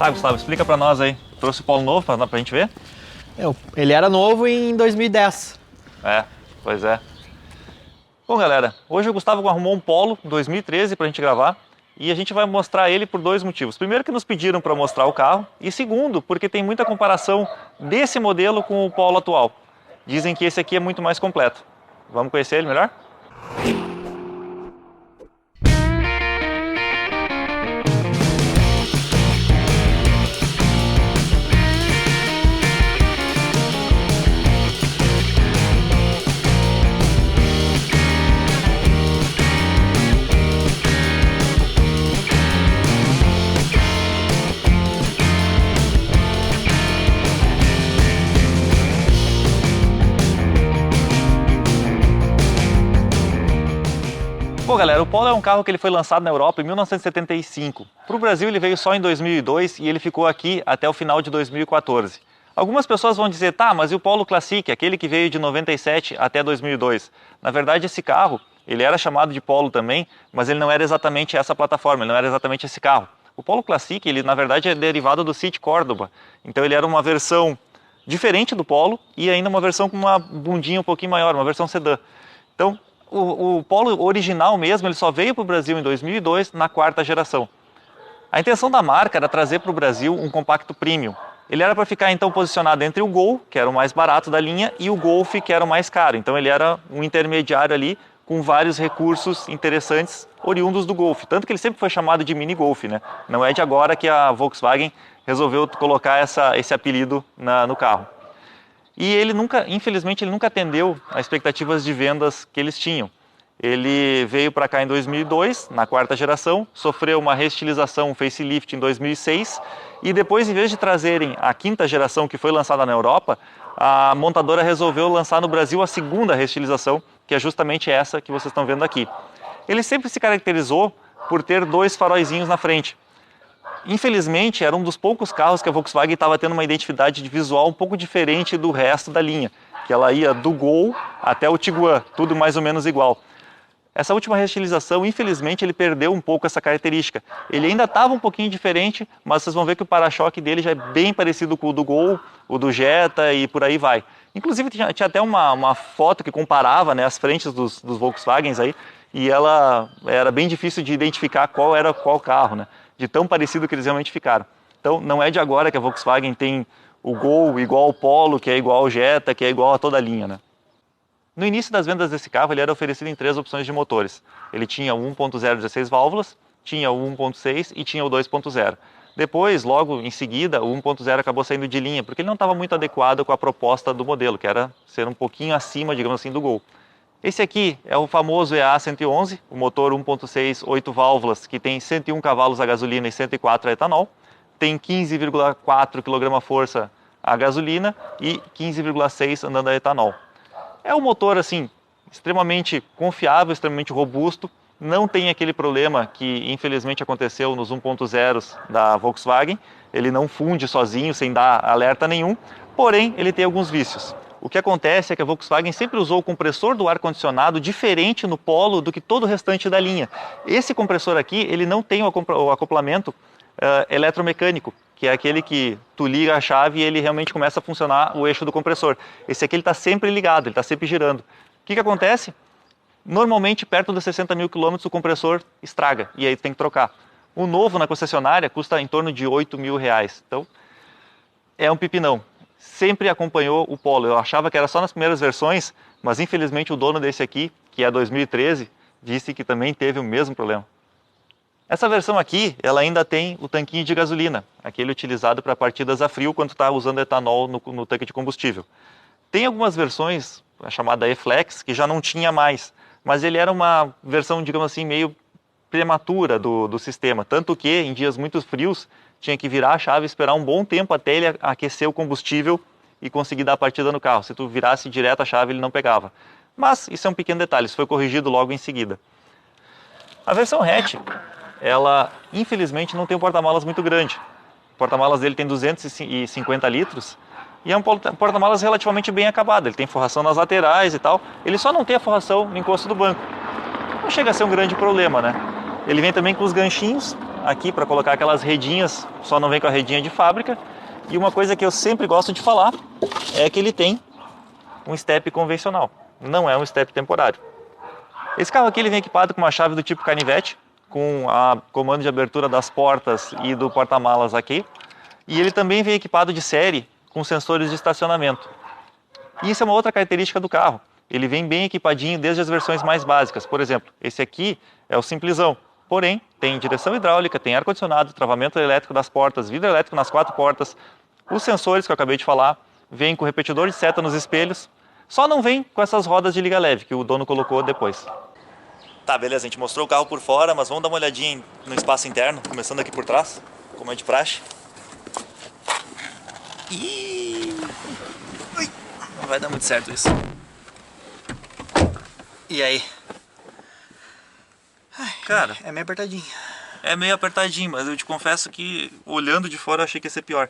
Tá, Gustavo, explica pra nós aí. Trouxe o Polo novo pra gente ver? Ele era novo em 2010. É, pois é. Bom, galera, hoje o Gustavo arrumou um Polo 2013 pra gente gravar e a gente vai mostrar ele por dois motivos. Primeiro, que nos pediram para mostrar o carro, e segundo, porque tem muita comparação desse modelo com o Polo atual. Dizem que esse aqui é muito mais completo. Vamos conhecer ele melhor? Bom, galera, o Polo é um carro que ele foi lançado na Europa em 1975. Para o Brasil ele veio só em 2002 e ele ficou aqui até o final de 2014. Algumas pessoas vão dizer, tá, mas e o Polo Classic, aquele que veio de 97 até 2002? Na verdade, esse carro, ele era chamado de Polo também, mas ele não era exatamente essa plataforma, ele não era exatamente esse carro. O Polo Classic, ele na verdade é derivado do City Córdoba, então ele era uma versão diferente do Polo e ainda uma versão com uma bundinha um pouquinho maior, uma versão sedã. Então, o Polo original mesmo, ele só veio para o Brasil em 2002, na quarta geração. A intenção da marca era trazer para o Brasil um compacto premium. Ele era para ficar então posicionado entre o Gol, que era o mais barato da linha, e o Golf, que era o mais caro. Então ele era um intermediário ali, com vários recursos interessantes oriundos do Golf. Tanto que ele sempre foi chamado de Mini Golf, né? Não é de agora que a Volkswagen resolveu colocar esse apelido no carro. E ele nunca, infelizmente, ele nunca atendeu às expectativas de vendas que eles tinham. Ele veio para cá em 2002, na quarta geração, sofreu uma reestilização, um facelift em 2006, e depois, em vez de trazerem a quinta geração que foi lançada na Europa, a montadora resolveu lançar no Brasil a segunda reestilização, que é justamente essa que vocês estão vendo aqui. Ele sempre se caracterizou por ter dois faróizinhos na frente. Infelizmente, era um dos poucos carros que a Volkswagen estava tendo uma identidade visual um pouco diferente do resto da linha, que ela ia do Gol até o Tiguan, tudo mais ou menos igual. Essa última reestilização, infelizmente, ele perdeu um pouco essa característica. Ele ainda estava um pouquinho diferente, mas vocês vão ver que o para-choque dele já é bem parecido com o do Gol, o do Jetta e por aí vai. Inclusive, tinha até uma foto que comparava, né, as frentes dos Volkswagens aí, e ela era bem difícil de identificar qual era qual carro, né? De tão parecido que eles realmente ficaram. Então, não é de agora que a Volkswagen tem o Gol igual ao Polo, que é igual ao Jetta, que é igual a toda a linha, né? No início das vendas desse carro, ele era oferecido em 3 opções de motores. Ele tinha o 1.0 16 válvulas, tinha o 1.6 e tinha o 2.0. Depois, logo em seguida, o 1.0 acabou saindo de linha, porque ele não estava muito adequado com a proposta do modelo, que era ser um pouquinho acima, digamos assim, do Gol. Esse aqui é o famoso EA111, o motor 1.6, 8 válvulas, que tem 101 cavalos a gasolina e 104 a etanol. Tem 15,4 kgfm a gasolina e 15,6 andando a etanol. É um motor assim, extremamente confiável, extremamente robusto. Não tem aquele problema que infelizmente aconteceu nos 1.0 da Volkswagen. Ele não funde sozinho, sem dar alerta nenhum, porém ele tem alguns vícios. O que acontece é que a Volkswagen sempre usou o compressor do ar-condicionado diferente no Polo do que todo o restante da linha. Esse compressor aqui, ele não tem o acoplamento eletromecânico, que é aquele que tu liga a chave e ele realmente começa a funcionar o eixo do compressor. Esse aqui ele está sempre ligado, ele está sempre girando. O que acontece? Normalmente, perto dos 60 mil quilômetros, o compressor estraga e aí tem que trocar. O novo na concessionária custa em torno de 8 mil reais. Então, é um pipinão. Sempre acompanhou o Polo. Eu achava que era só nas primeiras versões, mas infelizmente o dono desse aqui, que é 2013, disse que também teve o mesmo problema. Essa versão aqui, ela ainda tem o tanquinho de gasolina, aquele utilizado para partidas a frio quando está usando etanol no tanque de combustível. Tem algumas versões, a chamada E-Flex, que já não tinha mais, mas ele era uma versão, digamos assim, meio prematura do sistema, tanto que em dias muito frios tinha que virar a chave e esperar um bom tempo até ele aquecer o combustível e conseguir dar a partida no carro. Se tu virasse direto a chave, ele não pegava. Mas isso é um pequeno detalhe, isso foi corrigido logo em seguida. A versão hatch, ela infelizmente não tem um porta-malas muito grande. O porta-malas dele tem 250 litros e é um porta-malas relativamente bem acabado. Ele tem forração nas laterais e tal, ele só não tem a forração no encosto do banco. Não chega a ser um grande problema, né? Ele vem também com os ganchinhos aqui para colocar aquelas redinhas, só não vem com a redinha de fábrica. E uma coisa que eu sempre gosto de falar é que ele tem um step convencional, não é um step temporário. Esse carro aqui ele vem equipado com uma chave do tipo canivete, com a comando de abertura das portas e do porta-malas aqui. E ele também vem equipado de série com sensores de estacionamento. E isso é uma outra característica do carro. Ele vem bem equipadinho desde as versões mais básicas. Por exemplo, esse aqui é o simplesão. Porém, tem direção hidráulica, tem ar-condicionado, travamento elétrico das portas, vidro elétrico nas 4 portas, os sensores que eu acabei de falar, vem com repetidor de seta nos espelhos. Só não vem com essas rodas de liga leve que o dono colocou depois. Tá, beleza, a gente mostrou o carro por fora, mas vamos dar uma olhadinha no espaço interno, começando aqui por trás, como é de praxe. Ih! Ui, não vai dar muito certo isso. E aí? Ai, cara, é meio apertadinho. É meio apertadinho, mas eu te confesso que olhando de fora eu achei que ia ser pior.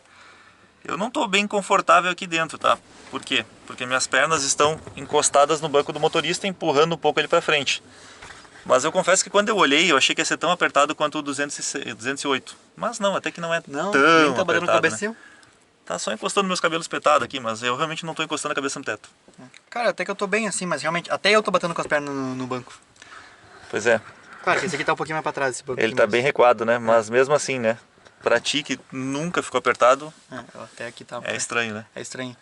Eu não estou bem confortável aqui dentro, tá? Por quê? Porque minhas pernas estão encostadas no banco do motorista, empurrando um pouco ele para frente. Mas eu confesso que quando eu olhei, eu achei que ia ser tão apertado quanto o 208. Mas não, até que não é não, tão nem tá batendo apertado, cabeça, né? Tá só encostando meus cabelos petados aqui, mas eu realmente não tô encostando a cabeça no teto. Cara, até que eu tô bem assim, mas realmente, até eu tô batendo com as pernas no banco. Pois é. Claro que esse aqui tá um pouquinho mais pra trás, esse banco. Ele tá bem recuado, né? Mas mesmo assim, né? Pra ti que nunca ficou apertado, até aqui tá. é estranho, né? É estranho.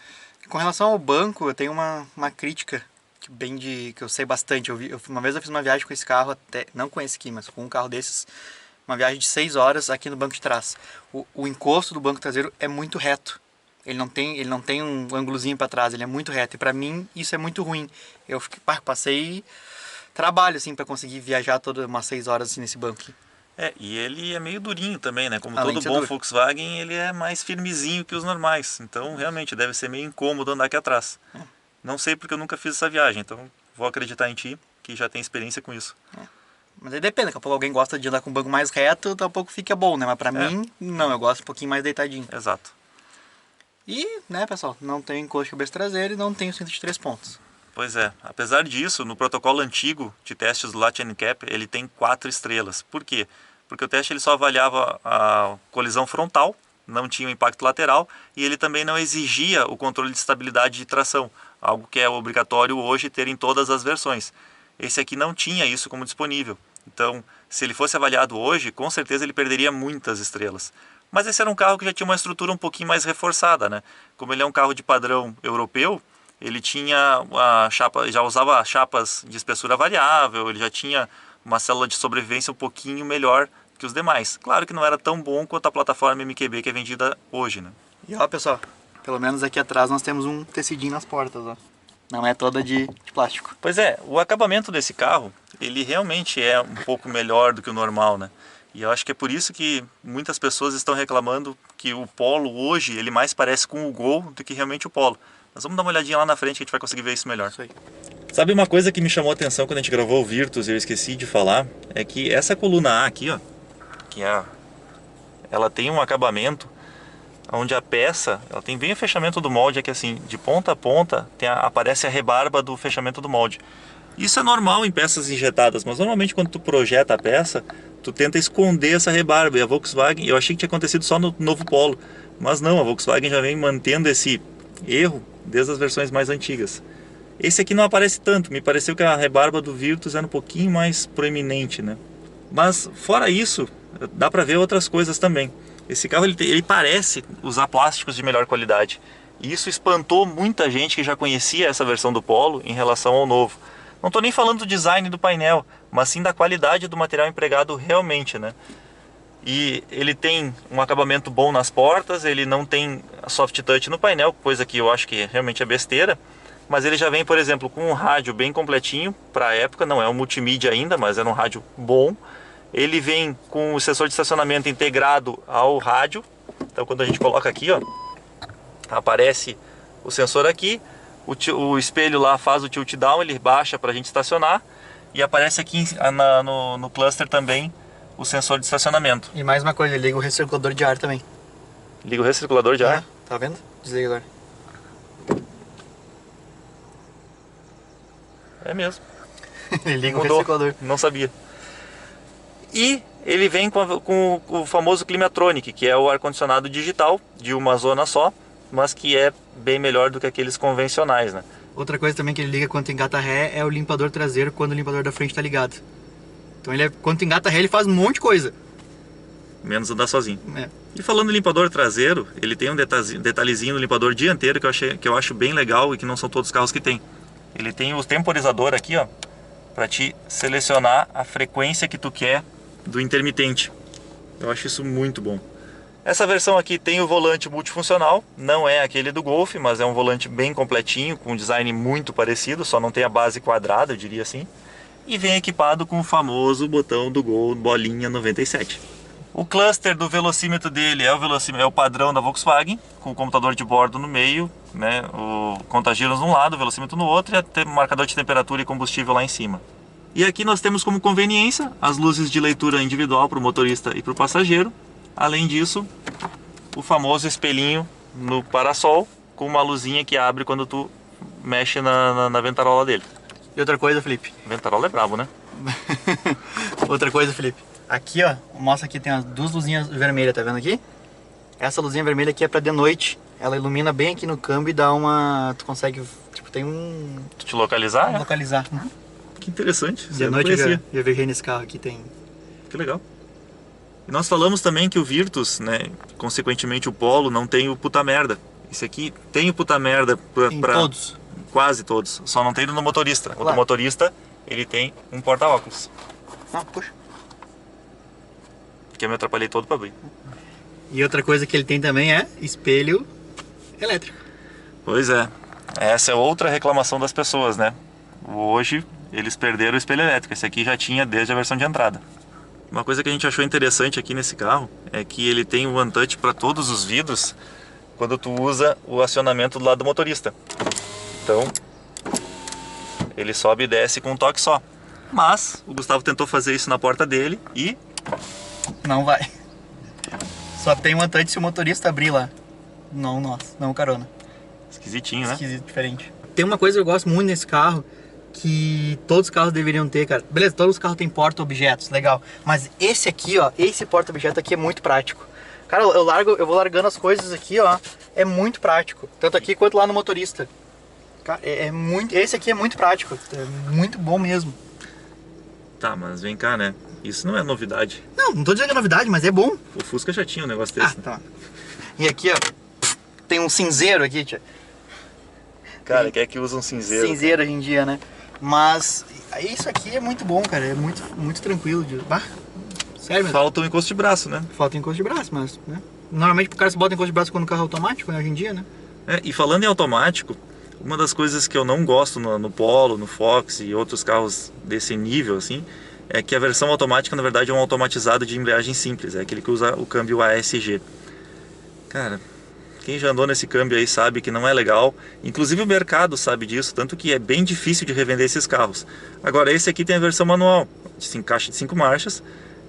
Com relação ao banco, eu tenho uma crítica que eu sei bastante. Uma vez eu fiz uma viagem com esse carro, até não com esse aqui, mas com um carro desses, uma viagem de 6 horas aqui no banco de trás. O encosto do banco traseiro é muito reto. Ele não tem um ângulozinho para trás, ele é muito reto. E para mim isso é muito ruim. Eu passei trabalho assim para conseguir viajar todas umas 6 horas assim, nesse banco aqui. E ele é meio durinho também, né? Como Além todo de ser bom duro. Volkswagen, ele é mais firmezinho que os normais. Então, realmente, deve ser meio incômodo andar aqui atrás. Não sei porque eu nunca fiz essa viagem, então vou acreditar em ti, que já tem experiência com isso. Mas aí depende, daqui a pouco alguém gosta de andar com o banco mais reto, daqui a pouco fica bom, né? Mas pra mim, não, eu gosto um pouquinho mais deitadinho. Exato. E, né, pessoal, não tem encosto de cabeça traseira e não tem o cinto de 3 pontos. Pois é. Apesar disso, no protocolo antigo de testes do Latch Cap, ele tem 4 estrelas. Por quê? Porque o teste ele só avaliava a colisão frontal, não tinha o impacto lateral, e ele também não exigia o controle de estabilidade de tração, algo que é obrigatório hoje ter em todas as versões. Esse aqui não tinha isso como disponível. Então, se ele fosse avaliado hoje, com certeza ele perderia muitas estrelas. Mas esse era um carro que já tinha uma estrutura um pouquinho mais reforçada, né? Como ele é um carro de padrão europeu, ele tinha a chapa, já usava chapas de espessura variável, ele já tinha uma célula de sobrevivência um pouquinho melhor que os demais. Claro que não era tão bom quanto a plataforma MQB que é vendida hoje, né? E ó, pessoal, pelo menos aqui atrás nós temos um tecidinho nas portas, ó. Não é toda de plástico. Pois é, o acabamento desse carro, ele realmente é um pouco melhor do que o normal, né? E eu acho que é por isso que muitas pessoas estão reclamando que o Polo hoje, ele mais parece com o Gol do que realmente o Polo. Mas vamos dar uma olhadinha lá na frente que a gente vai conseguir ver isso melhor. Isso aí. Sabe uma coisa que me chamou a atenção quando a gente gravou o Virtus e eu esqueci de falar? É que essa coluna A aqui, ó, que ela tem um acabamento onde a peça, ela tem bem o fechamento do molde, é que assim, de ponta a ponta aparece a rebarba do fechamento do molde. Isso é normal em peças injetadas, mas normalmente quando tu projeta a peça, tu tenta esconder essa rebarba. E a Volkswagen, eu achei que tinha acontecido só no novo Polo, mas não, a Volkswagen já vem mantendo esse erro desde as versões mais antigas. Esse aqui não aparece tanto, me pareceu que a rebarba do Virtus era um pouquinho mais proeminente, né? Mas fora isso, dá pra ver outras coisas também. Esse carro ele parece usar plásticos de melhor qualidade. E isso espantou muita gente que já conhecia essa versão do Polo em relação ao novo. Não estou nem falando do design do painel, mas sim da qualidade do material empregado realmente, né? E ele tem um acabamento bom nas portas, ele não tem soft touch no painel, coisa que eu acho que realmente é besteira. Mas ele já vem, por exemplo, com um rádio bem completinho para a época, não é um multimídia ainda, mas era um rádio bom. Ele vem com o sensor de estacionamento integrado ao rádio. Então quando a gente coloca aqui, ó, aparece o sensor aqui, o espelho lá faz o tilt down, ele baixa para a gente estacionar. E aparece aqui no cluster também o sensor de estacionamento. E mais uma coisa, ele liga o recirculador de ar também. Liga o recirculador de ar? Tá vendo? Desliga agora. É mesmo. Ele liga Mudou. o recirculador. Não sabia. E Ele vem com o famoso Climatronic, que é o ar-condicionado digital de uma zona só, mas que é bem melhor do que aqueles convencionais, né? Outra coisa também que ele liga quando engata ré é o limpador traseiro quando o limpador da frente está ligado. Então quando engata ré ele faz um monte de coisa. Menos andar sozinho. É. E falando em limpador traseiro, ele tem um detalhezinho no limpador dianteiro que eu acho bem legal e que não são todos os carros que tem. Ele tem o temporizador aqui, ó, para te selecionar a frequência que tu quer do intermitente. Eu acho isso muito bom. Essa versão aqui tem o volante multifuncional, não é aquele do Golf, mas é um volante bem completinho, com um design muito parecido, só não tem a base quadrada, eu diria assim. E vem equipado com o famoso botão do Gol bolinha 97. O cluster do velocímetro dele é o padrão da Volkswagen, com o computador de bordo no meio, né, o contagiros num lado, o velocímetro no outro e o marcador de temperatura e combustível lá em cima. E aqui nós temos como conveniência as luzes de leitura individual para o motorista e para o passageiro. Além disso, o famoso espelhinho no parasol com uma luzinha que abre quando tu mexe na ventarola dele. E outra coisa, Felipe. Ventarola é brabo, né? Outra coisa, Felipe. Aqui, ó, mostra aqui, tem as duas luzinhas vermelhas, tá vendo aqui? Essa luzinha vermelha aqui é pra de noite. Ela ilumina bem aqui no câmbio e dá uma... Tu consegue, tipo, tem um... Tu te localizar? Localizar. Uhum. Que interessante. De noite eu viajei nesse carro aqui, tem... Que legal. E nós falamos também que o Virtus, né, consequentemente o Polo, não tem o puta merda. Esse aqui tem o puta merda pra todos. Quase todos. Só não tem no motorista. Claro. O do motorista, ele tem um porta-óculos. Ah, puxa. Que eu me atrapalhei todo pra abrir. E outra coisa que ele tem também é espelho elétrico. Pois é. Essa é outra reclamação das pessoas, né? Hoje eles perderam o espelho elétrico. Esse aqui já tinha desde a versão de entrada. Uma coisa que a gente achou interessante aqui nesse carro é que ele tem o One Touch para todos os vidros quando tu usa o acionamento do lado do motorista. Então, ele sobe e desce com um toque só. Mas o Gustavo tentou fazer isso na porta dele e... Não vai. Só tem One Touch se o motorista abrir lá. Não nós, não o carona. Esquisitinho, né? Esquisito, diferente. Tem uma coisa que eu gosto muito nesse carro, que todos os carros deveriam ter, cara. Beleza, todos os carros têm porta-objetos, legal. Mas esse aqui, ó, esse porta-objeto aqui é muito prático. Cara, eu vou largando as coisas aqui, ó. É muito prático. Tanto aqui quanto lá no motorista. Cara, esse aqui é muito prático. É muito bom mesmo. Tá, mas vem cá, né? Isso não é novidade. Não tô dizendo que é novidade, mas é bom. O Fusca já tinha um negócio desse, né? Tá. E aqui, ó, tem um cinzeiro aqui, tia. Cara, quem é que usa um cinzeiro? Cinzeiro hoje em dia, né? Mas isso aqui é muito bom, cara. É muito tranquilo. Sério mesmo. Falta um encosto de braço, né? Falta encosto de braço, mas... Né? Normalmente o cara se bota encosto de braço quando o carro é automático, né? Hoje em dia, né? E falando em automático, uma das coisas que eu não gosto no Polo, no Fox e outros carros desse nível, assim, é que a versão automática, na verdade, é um automatizado de embreagem simples. É aquele que usa o câmbio ASG. Cara... Quem já andou nesse câmbio aí sabe que não é legal. Inclusive o mercado sabe disso, tanto que é bem difícil de revender esses carros. Agora esse aqui tem a versão manual, de caixa de 5 marchas,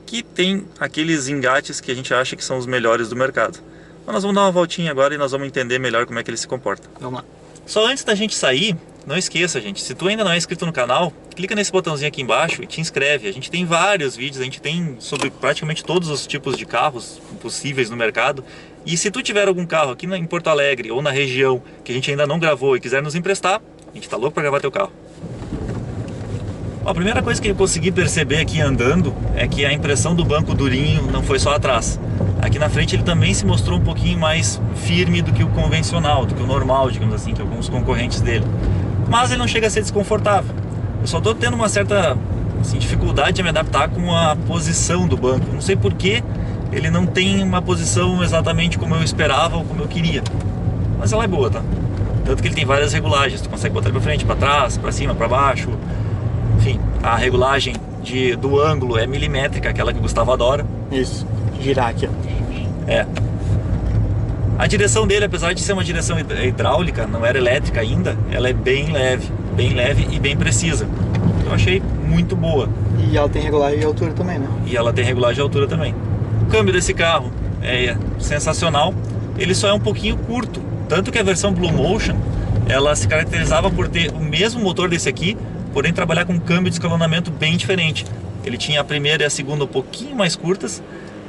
que tem aqueles engates que a gente acha que são os melhores do mercado. Então nós vamos dar uma voltinha agora e nós vamos entender melhor como é que ele se comporta. Vamos lá. Só antes da gente sair, não esqueça, gente, se tu ainda não é inscrito no canal, clica nesse botãozinho aqui embaixo e te inscreve. A gente tem vários vídeos, a gente tem sobre praticamente todos os tipos de carros possíveis no mercado. E se tu tiver algum carro aqui em Porto Alegre ou na região que a gente ainda não gravou e quiser nos emprestar, a gente tá louco para gravar teu carro. A primeira coisa que eu consegui perceber aqui andando é que a impressão do banco durinho não foi só atrás. Aqui na frente ele também se mostrou um pouquinho mais firme do que o convencional, do que o normal, digamos assim, que alguns concorrentes dele. Mas ele não chega a ser desconfortável. Eu só estou tendo uma certa dificuldade de me adaptar com a posição do banco. Não sei porquê ele não tem uma posição exatamente como eu esperava ou como eu queria. Mas ela é boa, tá? Tanto que ele tem várias regulagens. Tu consegue botar ele para frente, para trás, para cima, para baixo. Enfim, a regulagem do ângulo é milimétrica, aquela que o Gustavo adora. Isso, girar aqui, ó. A direção dele, apesar de ser uma direção hidráulica, não era elétrica ainda, ela é bem leve e bem precisa. Eu achei muito boa. E ela tem regulagem de altura também, né? E ela tem regulagem de altura também. O câmbio desse carro é sensacional, ele só é um pouquinho curto. Tanto que a versão Blue Motion, ela se caracterizava por ter o mesmo motor desse aqui, porém trabalhar com um câmbio de escalonamento bem diferente. Ele tinha a primeira e a segunda um pouquinho mais curtas,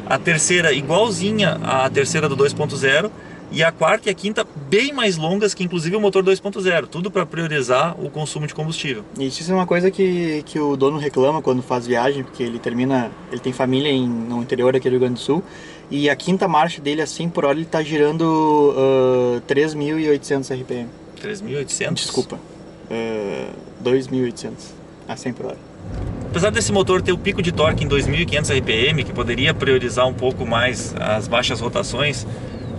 a terceira igualzinha à terceira do 2.0 e a quarta e a quinta bem mais longas que inclusive o motor 2.0, tudo para priorizar o consumo de combustível. Isso é uma coisa que o dono reclama quando faz viagem, porque ele tem família no interior aqui do Rio Grande do Sul, e a quinta marcha dele a 100 por hora ele está girando 3.800 RPM. 3.800? Desculpa, 2.800 a 100 por hora. Apesar desse motor ter o pico de torque em 2.500 RPM, que poderia priorizar um pouco mais as baixas rotações,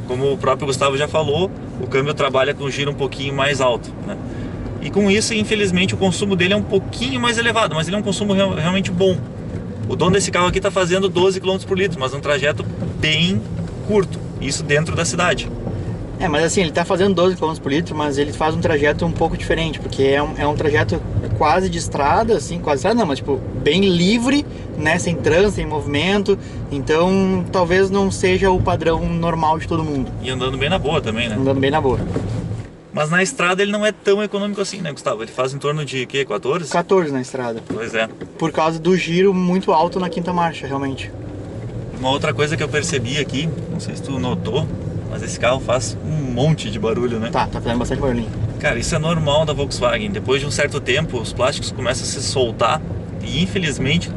como o próprio Gustavo já falou, o câmbio trabalha com giro um pouquinho mais alto, né? E com isso, infelizmente, o consumo dele é um pouquinho mais elevado, mas ele é um consumo realmente bom. O dono desse carro aqui está fazendo 12 km por litro, mas um trajeto bem curto, isso dentro da cidade. Mas assim, ele está fazendo 12 km por litro, mas ele faz um trajeto um pouco diferente, porque é um trajeto quase de estrada, assim, quase estrada não, mas tipo, bem livre, né, sem trânsito, sem movimento, então talvez não seja o padrão normal de todo mundo. E andando bem na boa também, né? Andando bem na boa. Mas na estrada ele não é tão econômico assim, né, Gustavo? Ele faz em torno de, 14? 14 na estrada. Pois é. Por causa do giro muito alto na quinta marcha, realmente. Uma outra coisa que eu percebi aqui, não sei se tu notou, mas esse carro faz um monte de barulho, né? Tá fazendo bastante barulhinho. Cara, isso é normal da Volkswagen. Depois de um certo tempo, os plásticos começam a se soltar e, infelizmente,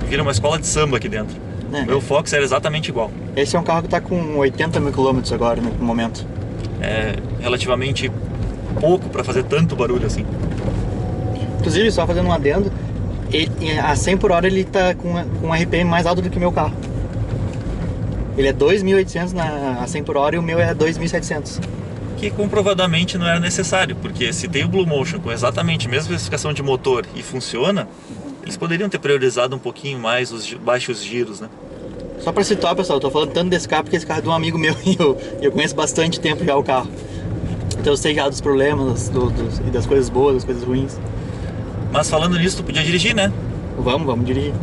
vira uma escola de samba aqui dentro. O meu Fox era exatamente igual. Esse é um carro que tá com 80 mil quilômetros agora, no momento. É relativamente pouco para fazer tanto barulho assim. Inclusive, só fazendo um adendo, a 100 por hora ele tá com um RPM mais alto do que o meu carro. Ele é 2.800 a 100 por hora e o meu é 2.700. Que comprovadamente não era necessário, porque se tem o Blue Motion com exatamente a mesma especificação de motor e funciona, eles poderiam ter priorizado um pouquinho mais os baixos giros, né? Só pra citar, pessoal, eu tô falando tanto desse carro porque esse carro é de um amigo meu e eu conheço bastante tempo já o carro. Então eu sei já dos problemas e das coisas boas, das coisas ruins. Mas falando nisso, tu podia dirigir, né? Vamos dirigir.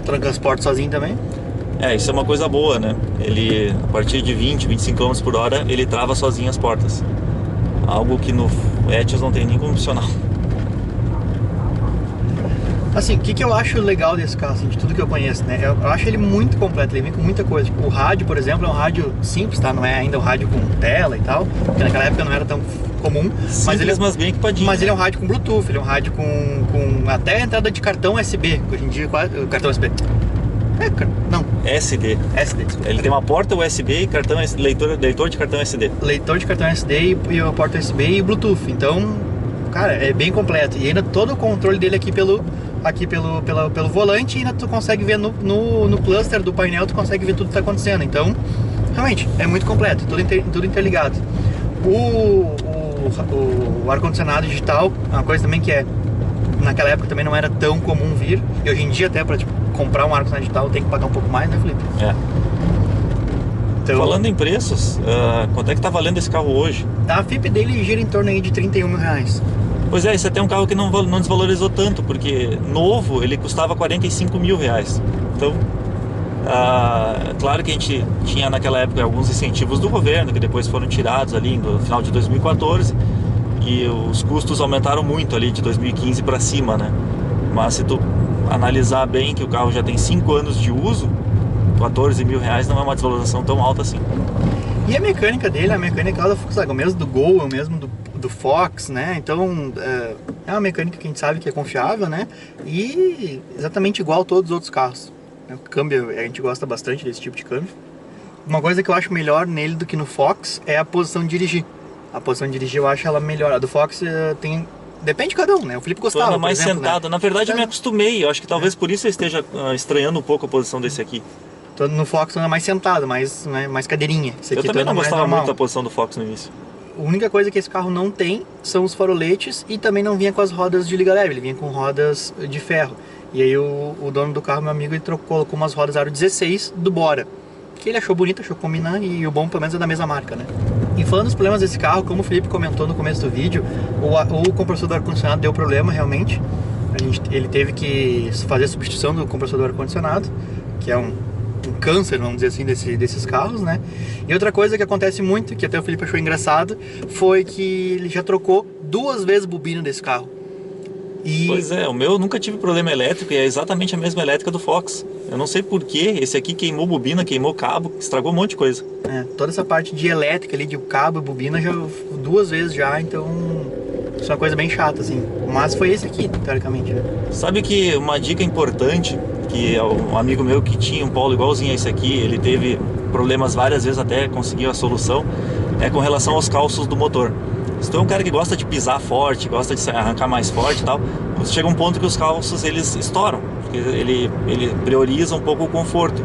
Tranca as portas sozinho também? Isso é uma coisa boa, né? Ele, a partir de 20, 25 km por hora, ele trava sozinho as portas. Algo que no Etios não tem nem como opcional. Assim, o que eu acho legal desse carro, assim, de tudo que eu conheço, né? Eu acho ele muito completo, ele vem com muita coisa. Tipo, o rádio, por exemplo, é um rádio simples, tá? Não é ainda um rádio com tela e tal, porque naquela época não era tão comum. Simples, mas bem equipadinho. Mas ele é um rádio com Bluetooth, ele é um rádio com até entrada de cartão USB, que hoje em dia cartão USB. Não. SD. SD, desculpa. Ele tem uma porta USB e cartão leitor de cartão SD. Leitor de cartão SD e uma porta USB e Bluetooth. Então, cara, é bem completo. E ainda todo o controle dele aqui pelo volante, e ainda tu consegue ver no cluster do painel, tu consegue ver tudo que tá acontecendo. Então, realmente, é muito completo, tudo interligado. O ar-condicionado digital é uma coisa também que naquela época também não era tão comum vir. E hoje em dia até para comprar um ar-condicionado digital tem que pagar um pouco mais, né, Felipe? Então, falando em preços, quanto é que tá valendo esse carro hoje? A FIP dele gira em torno aí de 31 mil reais. Pois é, esse até é um carro que não desvalorizou tanto, porque novo ele custava 45 mil reais. Então, claro que a gente tinha naquela época alguns incentivos do governo, que depois foram tirados ali no final de 2014, e os custos aumentaram muito ali de 2015 para cima, né? Mas se tu analisar bem que o carro já tem 5 anos de uso, 14 mil reais não é uma desvalorização tão alta assim. E a mecânica dele, a mecânica da Volkswagen, o mesmo do Gol, é o mesmo do Fox, né? Então é uma mecânica que a gente sabe que é confiável, né? E exatamente igual a todos os outros carros. O câmbio, a gente gosta bastante desse tipo de câmbio. Uma coisa que eu acho melhor nele do que no Fox é a posição de dirigir. A posição de dirigir eu acho ela melhor. A do Fox tem... Depende de cada um, né? O Felipe gostava, por mais exemplo, sentado. Né? Na verdade eu me acostumei. Eu acho que talvez por isso eu esteja estranhando um pouco a posição desse aqui. Então, no Fox anda mais sentado, mais cadeirinha. Esse aqui eu também não gostava muito da posição do Fox no início. A única coisa que esse carro não tem são os faroletes, e também não vinha com as rodas de liga leve, ele vinha com rodas de ferro. E aí o dono do carro, meu amigo, ele colocou umas rodas aro 16 do Bora, que ele achou bonito, achou combinar, e o bom pelo menos é da mesma marca, né? E falando dos problemas desse carro, como o Felipe comentou no começo do vídeo, o compressor do ar-condicionado deu problema realmente. Ele teve que fazer a substituição do compressor do ar-condicionado, que é um câncer, vamos dizer assim, desses carros, né? E outra coisa que acontece muito, que até o Felipe achou engraçado, foi que ele já trocou 2 vezes bobina desse carro. Pois é, o meu nunca tive problema elétrico e é exatamente a mesma elétrica do Fox. Eu não sei porquê, esse aqui queimou bobina, queimou cabo, estragou um monte de coisa. Toda essa parte de elétrica ali, de cabo e bobina, já 2 vezes já, então isso é uma coisa bem chata, assim. Mas foi esse aqui, teoricamente, né? Sabe que uma dica importante, que um amigo meu que tinha um Polo igualzinho a esse aqui, ele teve problemas várias vezes até conseguir a solução, é com relação aos calços do motor. Se tu é um cara que gosta de pisar forte, gosta de arrancar mais forte e tal, chega um ponto que os calços eles estouram, porque ele prioriza um pouco o conforto.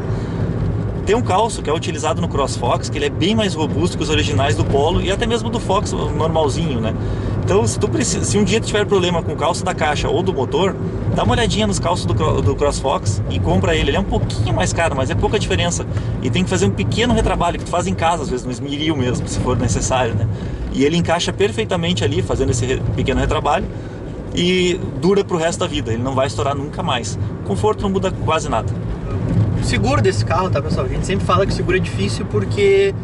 Tem um calço que é utilizado no CrossFox, que ele é bem mais robusto que os originais do Polo e até mesmo do Fox normalzinho, né? Então, se um dia tu tiver problema com o calço da caixa ou do motor, dá uma olhadinha nos calços do CrossFox e compra ele. Ele é um pouquinho mais caro, mas é pouca diferença. E tem que fazer um pequeno retrabalho, que tu faz em casa, às vezes no esmeril mesmo, se for necessário, né? E ele encaixa perfeitamente ali, fazendo esse pequeno retrabalho, e dura pro resto da vida. Ele não vai estourar nunca mais. O conforto não muda quase nada. O seguro desse carro, tá, pessoal? A gente sempre fala que o seguro é difícil porque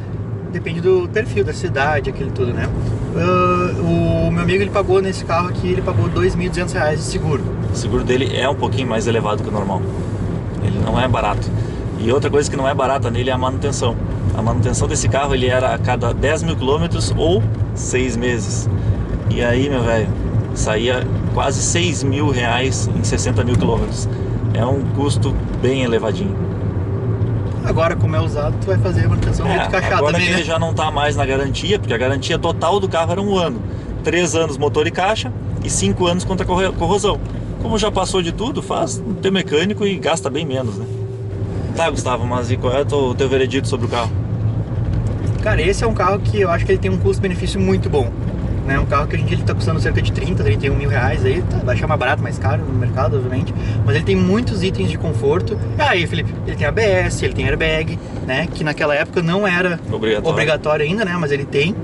depende do perfil da cidade, aquele tudo, né? O meu amigo, ele pagou nesse carro aqui, ele pagou R$2.200 de seguro. O seguro dele é um pouquinho mais elevado que o normal. Ele não é barato. E outra coisa que não é barata nele é a manutenção. A manutenção desse carro, ele era a cada 10 mil quilômetros ou 6 meses. E aí, meu velho, saía quase R$6.000 em 60 mil quilômetros. É um custo bem elevadinho. Agora, como é usado, tu vai fazer a manutenção muito cachada agora também, que né? ele já não está mais na garantia, porque a garantia total do carro era 1 ano. 3 anos motor e caixa e 5 anos contra corrosão. Como já passou de tudo, faz um teu mecânico e gasta bem menos, né? Tá, Gustavo, mas e qual é o teu veredito sobre o carro? Cara, esse é um carro que eu acho que ele tem um custo-benefício muito bom. É um carro que a gente está custando cerca de 30, 31 mil reais aí, tá, vai achar mais barato, mais caro no mercado, obviamente, mas ele tem muitos itens de conforto. E aí, Felipe, ele tem ABS, ele tem airbag, né, que naquela época não era obrigatório ainda, né, mas ele tem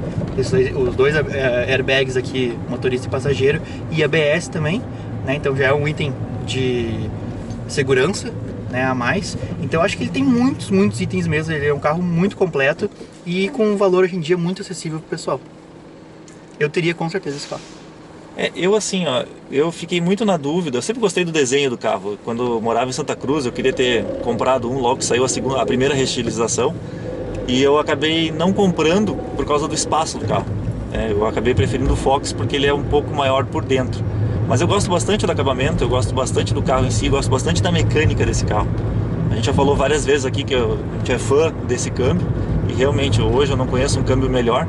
os dois airbags aqui, motorista e passageiro, e ABS também, né, então já é um item de segurança, né, a mais. Então eu acho que ele tem muitos itens mesmo, ele é um carro muito completo e com um valor hoje em dia muito acessível pro pessoal. Eu teria com certeza esse carro. Eu assim, ó, eu fiquei muito na dúvida. Eu sempre gostei do desenho do carro. Quando eu morava em Santa Cruz, eu queria ter comprado um logo que saiu a primeira reestilização. E eu acabei não comprando por causa do espaço do carro. Eu acabei preferindo o Fox porque ele é um pouco maior por dentro. Mas eu gosto bastante do acabamento, eu gosto bastante do carro em si, gosto bastante da mecânica desse carro. A gente já falou várias vezes aqui que a gente é fã desse câmbio. E realmente hoje eu não conheço um câmbio melhor.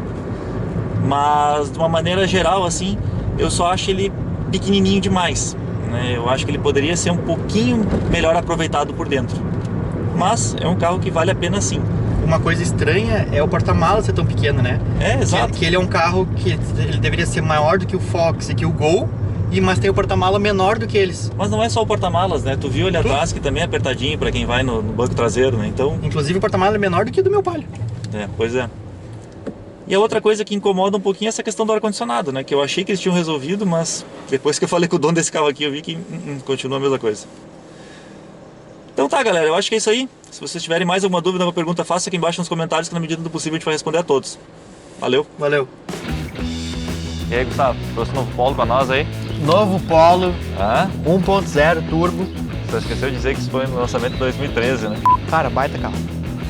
Mas de uma maneira geral, assim, eu só acho ele pequenininho demais, né? Eu acho que ele poderia ser um pouquinho melhor aproveitado por dentro. Mas é um carro que vale a pena sim. Uma coisa estranha é o porta-malas ser tão pequeno, né? Exato. Que ele é um carro que ele deveria ser maior do que o Fox e que o Gol, mas tem o porta-mala menor do que eles. Mas não é só o porta-malas, né? Tu viu ali atrás que também é apertadinho para quem vai no banco traseiro, né? Então... Inclusive o porta-mala é menor do que o do meu Palio. Pois é. E a outra coisa que incomoda um pouquinho é essa questão do ar-condicionado, né? Que eu achei que eles tinham resolvido, mas depois que eu falei com o dono desse carro aqui, eu vi que continua a mesma coisa. Então tá, galera, eu acho que é isso aí. Se vocês tiverem mais alguma dúvida, alguma pergunta, faça aqui embaixo nos comentários, que na medida do possível a gente vai responder a todos. Valeu! Valeu! E aí, Gustavo, trouxe um novo Polo pra nós aí? Novo Polo, 1.0 turbo. Você esqueceu de dizer que isso foi no lançamento de 2013, né? Cara, baita carro.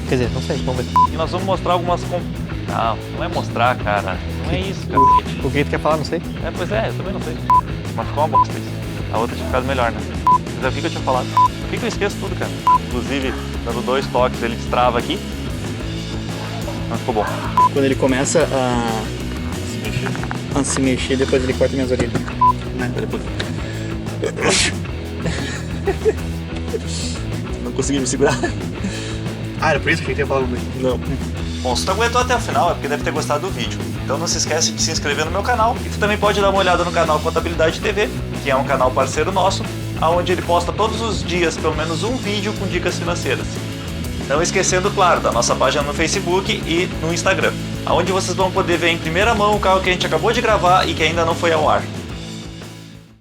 Quer dizer, não sei, vamos ver. E nós vamos mostrar algumas... Não é mostrar, cara. Não é isso, cara. O que tu quer falar, não sei. Pois é, eu também não sei. Mas ficou uma bosta isso. A outra tinha ficado melhor, né? Mas é o que eu tinha falado. Por que eu esqueço tudo, cara? Inclusive, dando 2 toques, ele destrava aqui. Mas ficou bom. Quando ele começa a se mexer, depois ele corta minhas orelhas. Não consegui me segurar. Era por isso que eu tinha falado muito. Não. Bom, se tu aguentou até o final é porque deve ter gostado do vídeo. Então não se esquece de se inscrever no meu canal. E tu também pode dar uma olhada no canal Contabilidade TV, que é um canal parceiro nosso, onde ele posta todos os dias pelo menos um vídeo com dicas financeiras. Não esquecendo, claro, da nossa página no Facebook e no Instagram, onde vocês vão poder ver em primeira mão o carro que a gente acabou de gravar e que ainda não foi ao ar.